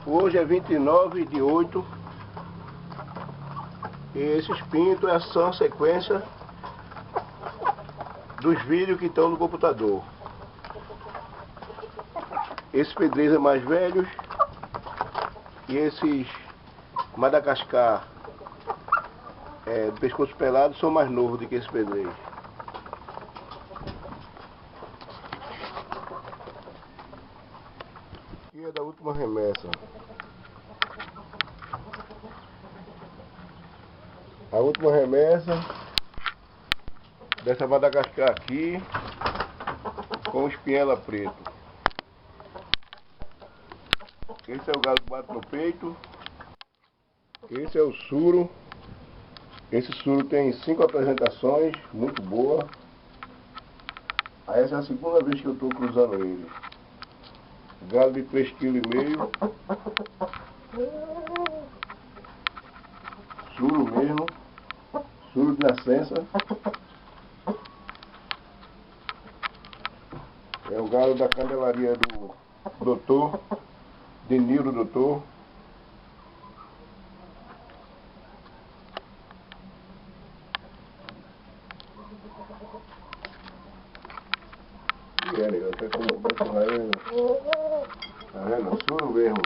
Hoje é 29/8 e esses pintos são a sequência dos vídeos que estão no computador. Esses pedreiros mais velhos e esses Madagascar do pescoço pelado são mais novos do que esses pedreiros. Aqui é da última remessa. A última remessa dessa Madagascar aqui com espinhela preto. Esse é o galo que bate no peito. Esse é o suro. Esse suro tem 5 apresentações, muito boa. Essa é a segunda vez que eu estou cruzando ele. Galo de 3,5 kg. Suro mesmo. Suro de nascença. É o galo da Candelaria do Doutor, de Niro Doutor. E é, negócio, até como vai com ele. Tá vendo? Suro mesmo.